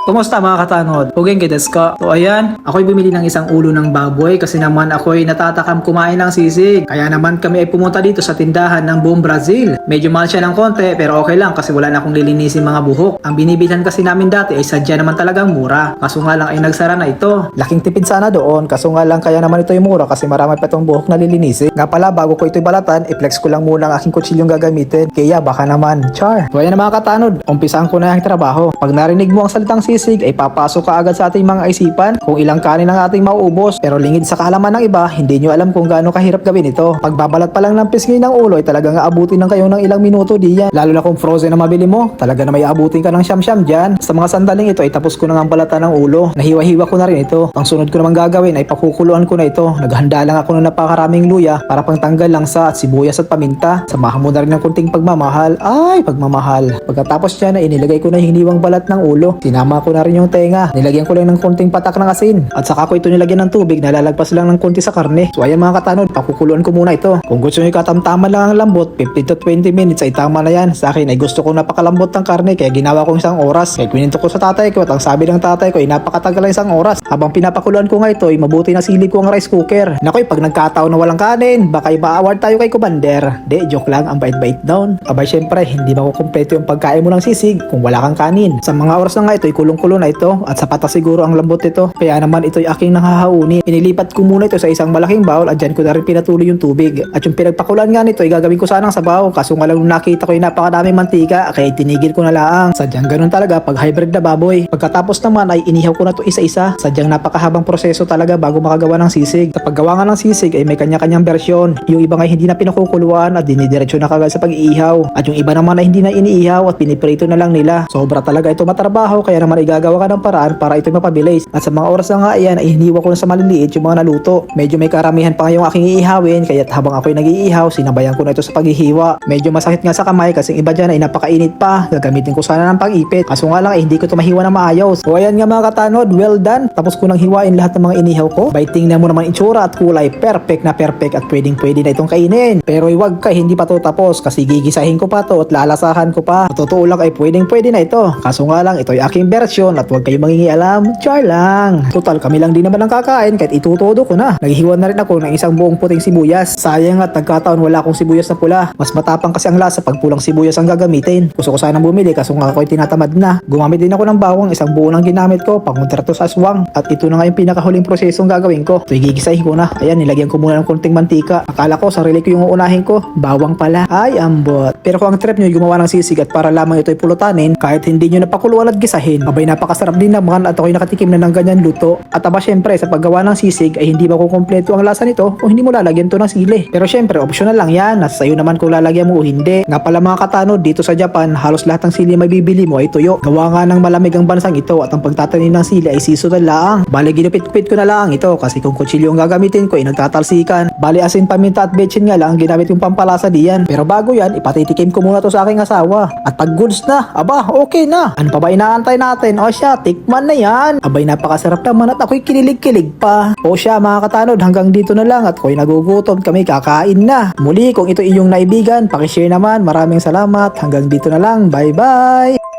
Kumusta mga katanod? Hugeng kides ka. So ayan, ako'y bumili ng isang ulo ng baboy kasi naman ako'y natatakam kumain ng sisig. Kaya naman kami ay pumunta dito sa tindahan ng buong Brazil. Medyo mahal siya ng konti pero okay lang kasi wala na akong lilinisin mga buhok. Ang binibilhan kasi namin dati ay sadya naman talagang mura. Kaso nga lang ay nagsara na ito. Laking tipid sana doon kaso nga lang kaya naman ito yung mura kasi marami pa itong buhok na lilinisin. Nga pala bago ko ito'y balatan, i-flex ko lang muna ang aking kutsilyong gagamitin. Kaya baka naman, char. So ayan na mga katanod, umpisaan ko na ang trabaho. Pag narinig mo ang salitang sisig ay papasok ka agad sa ating mga isipan kung ilang kanin ang ating mauubos. Pero lingid sa kaalaman ng iba, hindi nyo alam kung gaano kahirap gawin ito. Pagbabalat pa lang ng pisngi ng ulo ay talagang aabutin ng kayo ng ilang minuto diyan. Lalo na kung frozen na mabili mo, talaga na may aabutin ka ng siyam-siyam dyan. Sa mga sandaling ito ay tapos ko na ang balatan ng ulo. Nahiwa-hiwa ko na rin ito. Ang sunod ko naman gagawin ay pakukuluan ko na ito. Naghanda lang ako ng napakaraming luya para pangtanggal langsa at sibuyas at paminta. Samahan mo na rin ng kunting pagmamahal. Ay, pagmamahal. Pagkatapos niya na inilagay ko na yung hiniwang balat ng ulo. Sinama ko na rin yung tenga. Nilagyan ko lang ng konting patak ng asin. At saka ko ito nilagyan ng tubig na lalagpas lang ng konti sa karne. So ayan mga katanod, pakukuluan ko muna ito. Kung gusto nyo katamtaman lang ang lambot, 15 to 20 minutes ay tama na yan. Sa akin ay gusto ko napakalambot ng karne kaya ginawa ko isang oras. Kaya kwininto ko sa tatay ko at ang sabi ng tatay ko ay napakatagal lang isang oras. Habang pinapakuluan ko nga ito ay mabuti na silip ko ang rice cooker. Nakoy, pag nagkataon na walang kanin, baka iba-award tayo kay Commander. De, joke lang, ang bait-bait down. Abay syempre, hindi makukumpleto yung pagkain mo ng sisig kung wala kang kanin. Sa mga oras na nga ito ay kulong-kulo na ito at sapat na siguro ang lambot nito. Kaya naman ito'y aking nanghahauni. Inilipat ko muna ito sa isang malaking bowl at dyan ko na rin pinatuloy yung tubig. At yung pinagpakulan nga nito ay gagawin ko sanang sabaw. Kaso nga lang nung nakita ko yung napakadaming mantika kaya tinigil ko na lang. Sadyang ganun talaga pag hybrid na baboy. Pagkatapos naman ay inihaw ko na to isa-isa. Sadyang napakahabang proseso talaga bago makagawa ng sisig. Sa paggawa nga ng sisig ay may kanya-kanyang bersyon. Yung iba nga hindi na pinakukuluan at dinidiretso na kagad sa pag-iihaw. At yung iba naman ay hindi na iniihaw at piniprito na lang nila. Sobra talaga ito matrabaho kaya naman igagawa ka ng paraan para ito mapabilis. At sa mga oras na nga ayan ay hiniwa ko na sa maliliit yung mga naluto. Medyo may karamihan pa ngayong aking iihawin kaya habang ako'y nag-iihaw sinabayan ko na ito sa paghihiwa. Medyo masakit nga sa kamay kasi iba dyan ay napakainit pa. Gagamitin ko sana ng pang-ipit. Kaso nga lang ay hindi ko ito mahiwa na maayos. O ayan nga mga katanod, well done. Tapos ko nang hiwain lahat ng mga inihaw ko. By tingnan mo naman itsura at kulay, perfect na perfect at pwedeng pwede na itong kainin. Pero iwag ka, hindi pa to tapos kasi gigisahin ko pa to at lalasahan ko pa. Sa totoo lang ay pwedeng pwede na ito. Kaso nga lang ito ay aking version at huwag kayong mangingialam. Char lang. Total kami lang din naman ang kakain kahit itutodo ko na. Naghihiwa na rin ako ng isang buong puting sibuyas. Sayang at nagkataon wala akong sibuyas na pula. Mas matapang kasi ang lasa pag pulang sibuyas ang gagamitin. Gusto ko sanang bumili kaso nga ako'y tinatamad na. Gumamit din ako ng bawang, isang buo lang ginamit ko pangontrato sa aswang. At ito na nga yung pinakahuling prosesong gagawin ko. So gigisahin ko na. Ayan, nilagyan ko muna ng konting mantika. Akala ko sarili ko yung uunahin ko. Bawang pala. Ay, ambot. Pero kung ang trip nyo gumawa ng sisig at para lamang ito'y pulutanin, kahit hindi nyo napakuluan at gisahin, abay napakasarap din naman at ako'y nakatikim na ng ganyan luto. At aba syempre sa paggawa ng sisig ay hindi makukumpleto ang lasa nito kung hindi mo lalagyan to ng sili. Pero syempre optional lang yan. Nasa sayo naman kung lalagyan mo o hindi. Nga pala mga katanod, dito sa Japan halos lahat ng sili may bibili mo ay tuyo. Gawa nga ng malamig ang bansang ito at ang pagtatanim ng sili ay seasonal lang. Bale ginupit-kupit ko na lang ito kasi kung kutsilyo ang gagamitin ko ay nagtatalsikan. Bale asin, paminta at betchin nga lang ang ginamit yung pampalasa diyan. Pero bago yan, ipatitikim ko muna to sa aking asawa. At pag goods na, aba okay na. Ano pa ba inaantay natin? O siya, tikman na yan. Abay napakasarap naman at ako'y kinilig-kilig pa. O siya mga katanod, hanggang dito na lang at ako'y nagugutom, kami kakain na. Muli kung ito inyong naibigan, pakishare naman. Maraming salamat. Hanggang dito na lang. Bye bye.